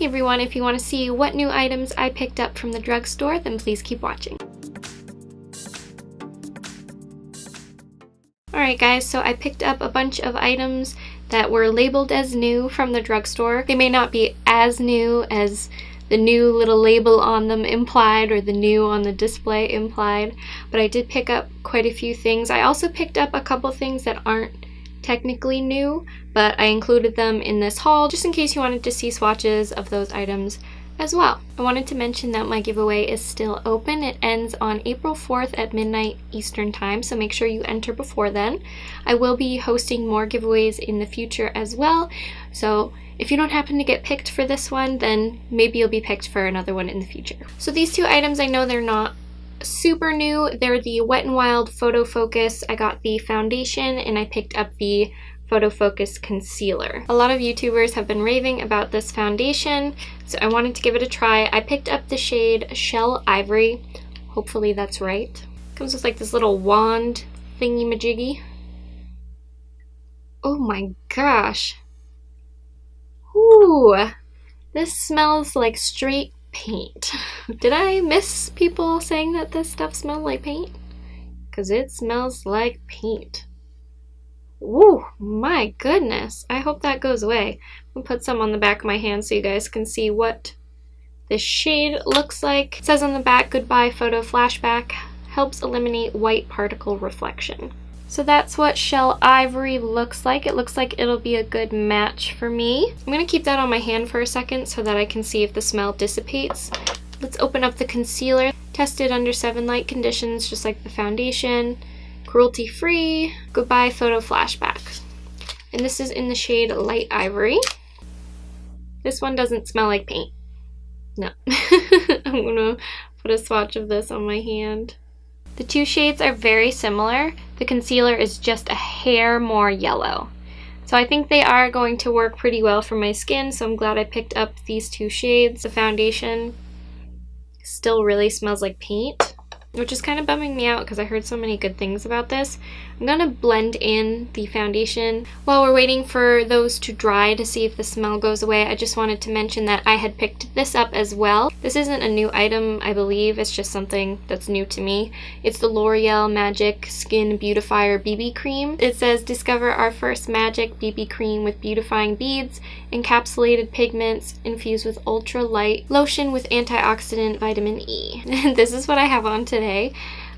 Hey everyone, if you want to see what new items I picked up from the drugstore, then please keep watching. Alright guys, so I picked up a bunch of items that were labeled as new from the drugstore. They may not be as new as the new little label on them implied or the new on the display implied, but I did pick up quite a few things. I also picked up a couple things that aren't technically new, but I included them in this haul just in case you wanted to see swatches of those items as well. I wanted to mention that my giveaway is still open. It ends on April 4th at midnight Eastern time, so make sure you enter before then. I will be hosting more giveaways in the future as well, so if you don't happen to get picked for this one, then maybe you'll be picked for another one in the future. So these two items, I know they're not super new. They're the Wet n Wild Photo Focus. I got the foundation and I picked up the Photo Focus concealer. A lot of YouTubers have been raving about this foundation, so I wanted to give it a try. I picked up the shade Shell Ivory. Hopefully that's right. Comes with like this little wand thingy-majiggy. Oh my gosh. Ooh, this smells like straight paint. Did I miss people saying that this stuff smelled like paint? Because it smells like paint. Ooh, my goodness. I hope that goes away. I'll put some on the back of my hand so you guys can see what this shade looks like. It says on the back, "Goodbye Photo Flashback, helps eliminate white particle reflection." So that's what Shell Ivory looks like. It looks like it'll be a good match for me. I'm going to keep that on my hand for a second so that I can see if the smell dissipates. Let's open up the concealer. Tested under 7 light conditions, just like the foundation. Cruelty-free. Goodbye Photo Flashback. And this is in the shade Light Ivory. This one doesn't smell like paint. No. I'm going to put a swatch of this on my hand. The two shades are very similar. The concealer is just a hair more yellow. So I think they are going to work pretty well for my skin, so I'm glad I picked up these two shades. The foundation still really smells like paint, which is kind of bumming me out because I heard so many good things about this. I'm gonna blend in the foundation. While we're waiting for those to dry to see if the smell goes away, I just wanted to mention that I had picked this up as well. This isn't a new item, I believe. It's just something that's new to me. It's the L'Oreal Magic Skin Beautifier BB Cream. It says, "Discover our first magic BB cream with beautifying beads, encapsulated pigments, infused with ultra light lotion with antioxidant vitamin E." This is what I have on today.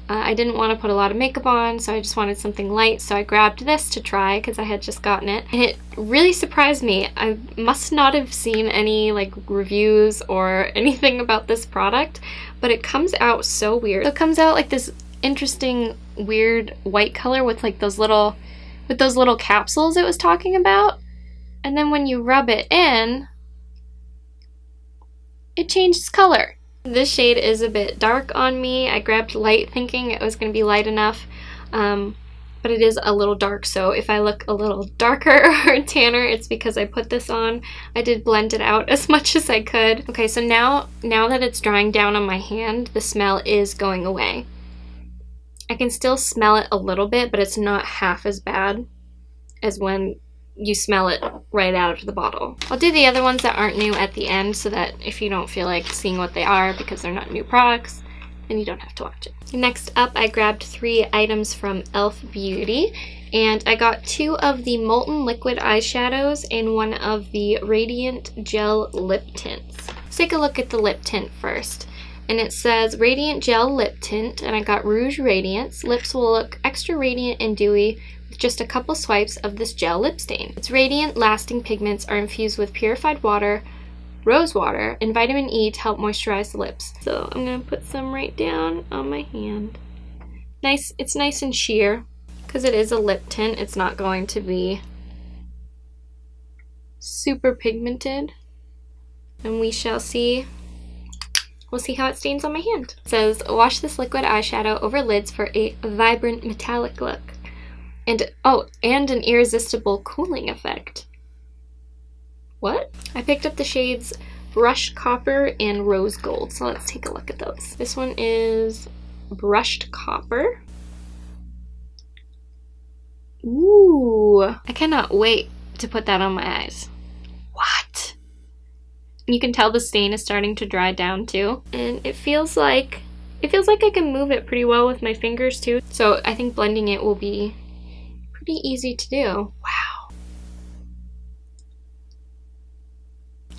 I didn't want to put a lot of makeup on, so I just wanted something light, so I grabbed this to try because I had just gotten it, and it really surprised me. I must not have seen any like reviews or anything about this product, but it comes out so weird. It comes out like this interesting weird white color with like those little capsules it was talking about, and then when you rub it in, it changes color. This shade is a bit dark on me. I grabbed light thinking it was going to be light enough, but it is a little dark, so if I look a little darker or tanner, it's because I put this on. I did blend it out as much as I could. Okay, so now that it's drying down on my hand, the smell is going away. I can still smell it a little bit, but it's not half as bad as when you smell it right out of the bottle. I'll do the other ones that aren't new at the end so that if you don't feel like seeing what they are because they're not new products, then you don't have to watch it. Next up, I grabbed 3 items from E.L.F. Beauty, and I got 2 of the Molten liquid eyeshadows and 1 of the Radiant gel lip tints. Let's take a look at the lip tint first. And it says Radiant Gel Lip Tint, and I got Rouge Radiance. Lips will look extra radiant and dewy with just a couple swipes of this gel lip stain. Its radiant, lasting pigments are infused with purified water, rose water, and vitamin E to help moisturize the lips. So I'm going to put some right down on my hand. Nice, it's nice and sheer. Because it is a lip tint, it's not going to be super pigmented. And we shall see. We'll see how it stains on my hand. It says, wash this liquid eyeshadow over lids for a vibrant metallic look. And, oh, and an irresistible cooling effect. What? I picked up the shades Brushed Copper and Rose Gold, so let's take a look at those. This one is Brushed Copper. Ooh, I cannot wait to put that on my eyes. What? You can tell the stain is starting to dry down too. And it feels like I can move it pretty well with my fingers too. So I think blending it will be pretty easy to do. Wow.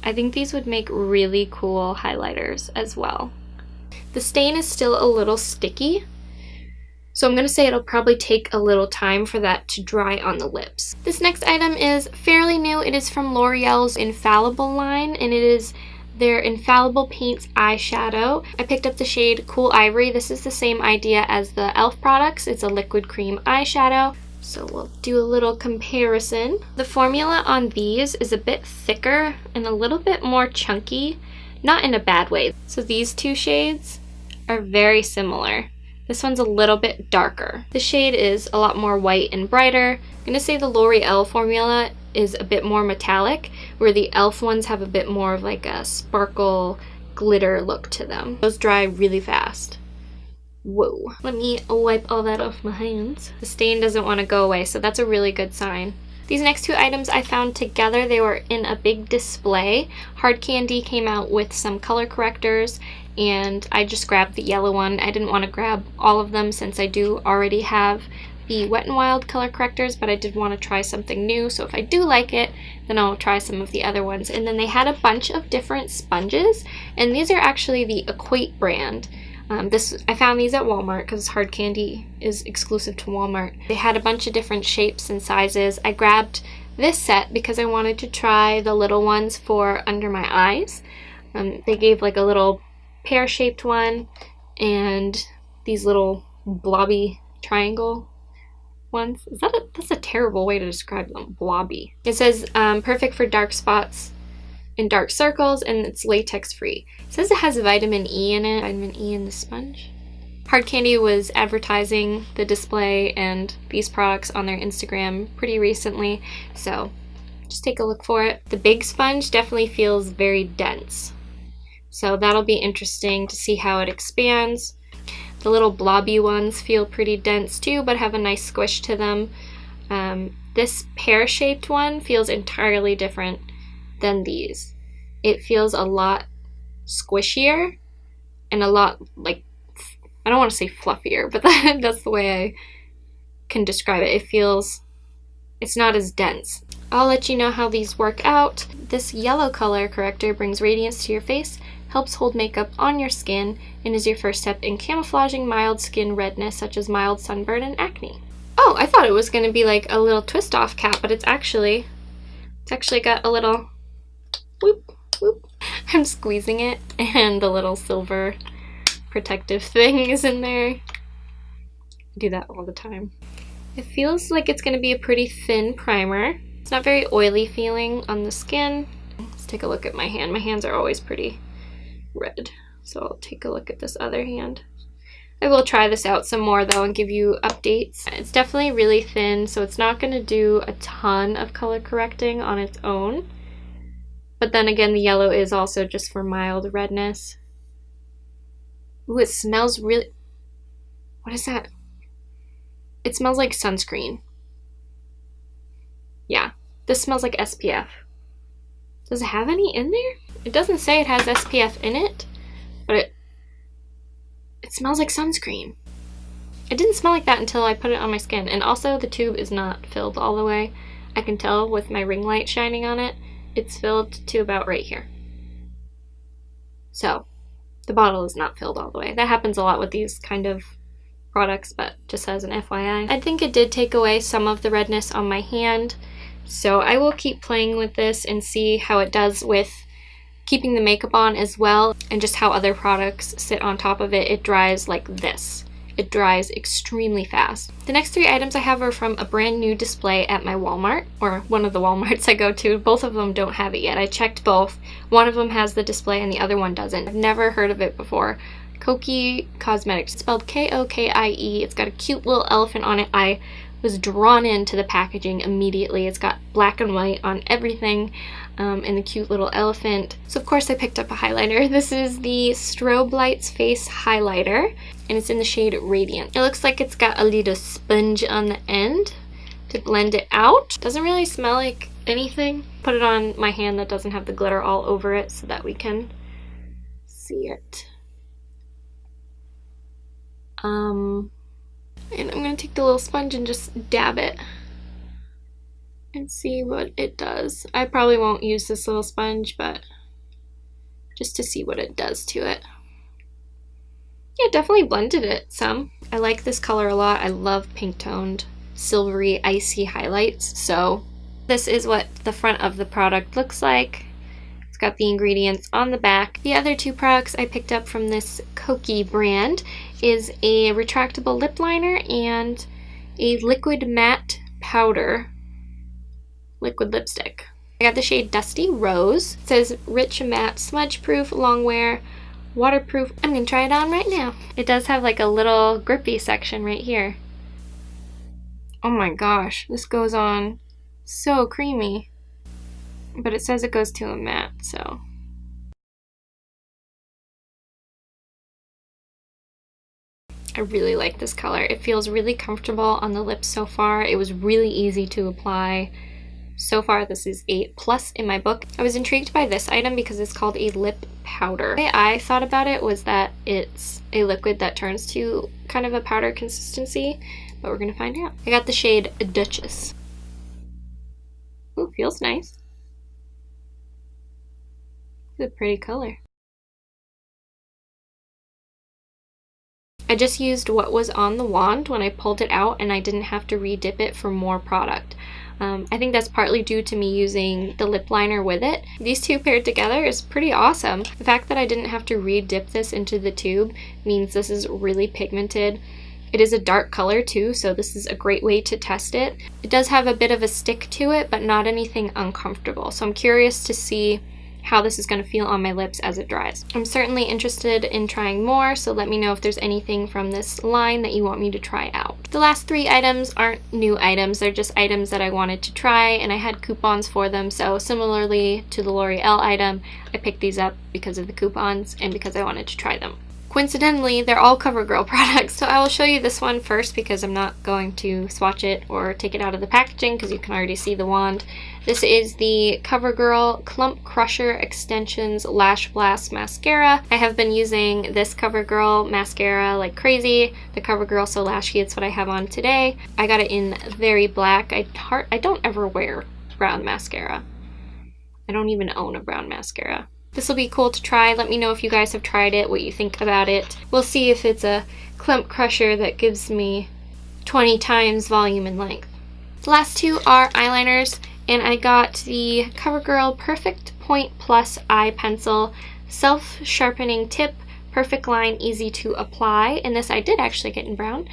I think these would make really cool highlighters as well. The stain is still a little sticky, so I'm going to say it'll probably take a little time for that to dry on the lips. This next item is fairly new. It is from L'Oreal's Infallible line, and it is their Infallible Paints eyeshadow. I picked up the shade Cool Ivory. This is the same idea as the E.L.F. products. It's a liquid cream eyeshadow. So we'll do a little comparison. The formula on these is a bit thicker and a little bit more chunky, not in a bad way. So these two shades are very similar. This one's a little bit darker. The shade is a lot more white and brighter. I'm gonna say the L'Oreal formula is a bit more metallic, where the E.L.F. ones have a bit more of like a sparkle glitter look to them. Those dry really fast. Whoa. Let me wipe all that off my hands. The stain doesn't want to go away, so that's a really good sign. These next two items I found together. They were in a big display. Hard Candy came out with some color correctors, and I just grabbed the yellow one. I didn't want to grab all of them since I do already have the Wet n Wild color correctors, but I did want to try something new, so if I do like it, then I'll try some of the other ones. And then they had a bunch of different sponges, and these are actually the Equate brand. I found these at Walmart because Hard Candy is exclusive to Walmart. They had a bunch of different shapes and sizes. I grabbed this set because I wanted to try the little ones for under my eyes. They gave like a little pear-shaped one and these little blobby triangle ones. That's a terrible way to describe them, blobby. It says perfect for dark spots and dark circles, and it's latex free. It says it has vitamin E in it, vitamin E in the sponge. Hard Candy was advertising the display and these products on their Instagram pretty recently, so just take a look for it. The big sponge definitely feels very dense, so that'll be interesting to see how it expands. The little blobby ones feel pretty dense too, but have a nice squish to them. This pear-shaped one feels entirely different than these. It feels a lot squishier and a lot, like, I don't want to say fluffier, but that's the way I can describe it. It's not as dense. I'll let you know how these work out. This yellow color corrector brings radiance to your face, helps hold makeup on your skin, and is your first step in camouflaging mild skin redness such as mild sunburn and acne. Oh, I thought it was going to be like a little twist off cap, but it's actually got a little whoop, whoop. I'm squeezing it, and the little silver protective thing is in there. I do that all the time. It feels like it's going to be a pretty thin primer. It's not very oily feeling on the skin. Let's take a look at my hand. My hands are always pretty red, so I'll take a look at this other hand. I will try this out some more though and give you updates. It's definitely really thin, so it's not going to do a ton of color correcting on its own. But then again, the yellow is also just for mild redness. Ooh, it smells really... What is that? It smells like sunscreen. Yeah, this smells like SPF. Does it have any in there? It doesn't say it has SPF in it, but it smells like sunscreen. It didn't smell like that until I put it on my skin. And also the tube is not filled all the way. I can tell with my ring light shining on it. It's filled to about right here. So the bottle is not filled all the way. That happens a lot with these kind of products, but just as an FYI. I think it did take away some of the redness on my hand. So I will keep playing with this and see how it does with keeping the makeup on as well, and just how other products sit on top of it. It dries like this. It dries extremely fast. The next three items I have are from a brand new display at my Walmart, or one of the Walmarts I go to. Both of them don't have it yet. I checked both. One of them has the display and the other one doesn't. I've never heard of it before. Kokie Cosmetics. It's spelled K-O-K-I-E. It's got a cute little elephant on it. I was drawn into the packaging immediately. It's got black and white on everything, and the cute little elephant. So of course I picked up a highlighter. This is the Strobe Lights Face Highlighter, and it's in the shade Radiance. It looks like it's got a little sponge on the end to blend it out. Doesn't really smell like anything. Put it on my hand that doesn't have the glitter all over it so that we can see it. And I'm gonna take the little sponge and just dab it and see what it does. I probably won't use this little sponge, but just to see what it does to it. Yeah, definitely blended it some. I like this color a lot. I love pink toned, silvery, icy highlights. So this is what the front of the product looks like. It's got the ingredients on the back. The other two products I picked up from this Kokie brand is a retractable lip liner and a liquid matte powder liquid lipstick. I got the shade Dusty Rose. It says rich matte, smudge proof, long wear, waterproof. I'm gonna try it on right now. It does have like a little grippy section right here. Oh my gosh, this goes on so creamy. But it says it goes to a matte, so. I really like this color. It feels really comfortable on the lips so far. It was really easy to apply. So far, this is a plus in my book. I was intrigued by this item because it's called a lip powder. The way I thought about it was that it's a liquid that turns to kind of a powder consistency, but we're gonna find out. I got the shade Duchess. Ooh, feels nice. It's a pretty color. I just used what was on the wand when I pulled it out, and I didn't have to re-dip it for more product. I think that's partly due to me using the lip liner with it. These two paired together is pretty awesome. The fact that I didn't have to re-dip this into the tube means this is really pigmented. It is a dark color too, so this is a great way to test it. It does have a bit of a stick to it, but not anything uncomfortable. So I'm curious to see how this is going to feel on my lips as it dries. I'm certainly interested in trying more, so let me know if there's anything from this line that you want me to try out. The last three items aren't new items, they're just items that I wanted to try, and I had coupons for them, so similarly to the L'Oreal item, I picked these up because of the coupons and because I wanted to try them. Coincidentally, they're all CoverGirl products, so I will show you this one first because I'm not going to swatch it or take it out of the packaging because you can already see the wand. This is the CoverGirl Clump Crusher Extensions Lash Blast Mascara. I have been using this CoverGirl mascara like crazy. The CoverGirl So Lashy, it's what I have on today. I got it in very black. I don't ever wear brown mascara. I don't even own a brown mascara. This will be cool to try. Let me know if you guys have tried it, what you think about it. We'll see if it's a clump crusher that gives me 20 times volume and length. The last two are eyeliners, and I got the CoverGirl Perfect Point Plus Eye Pencil Self-Sharpening Tip, Perfect Line, Easy to Apply. And this I did actually get in brown.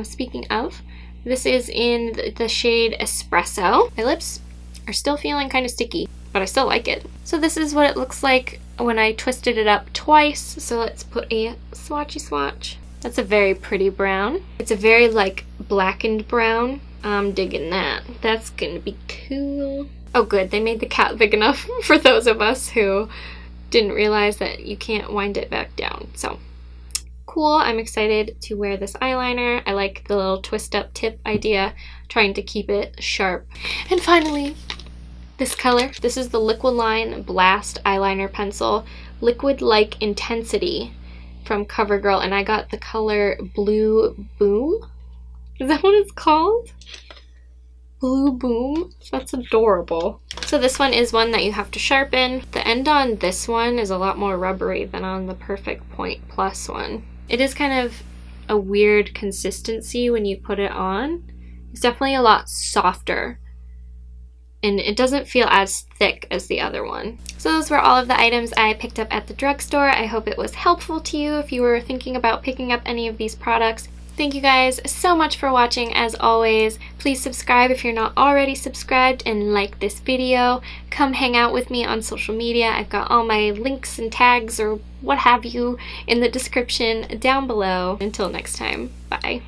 Speaking of, this is in the shade Espresso. My lips are still feeling kind of sticky, but I still like it. So this is what it looks like when I twisted it up twice. So let's put a swatchy swatch. That's a very pretty brown. It's a very like blackened brown. I'm digging that. That's gonna be cool. Oh good, they made the cap big enough for those of us who didn't realize that you can't wind it back down. So cool, I'm excited to wear this eyeliner. I like the little twist up tip idea, trying to keep it sharp. And finally, this color. This is the Liquid Line Blast Eyeliner Pencil, Liquid Like Intensity from CoverGirl, and I got the color Blue Boom. Is that what it's called? Blue Boom? That's adorable. So this one is one that you have to sharpen. The end on this one is a lot more rubbery than on the Perfect Point Plus one. It is kind of a weird consistency when you put it on. It's definitely a lot softer, and it doesn't feel as thick as the other one. So those were all of the items I picked up at the drugstore. I hope it was helpful to you if you were thinking about picking up any of these products. Thank you guys so much for watching as always. Please subscribe if you're not already subscribed and like this video. Come hang out with me on social media. I've got all my links and tags or what have you in the description down below. Until next time, bye.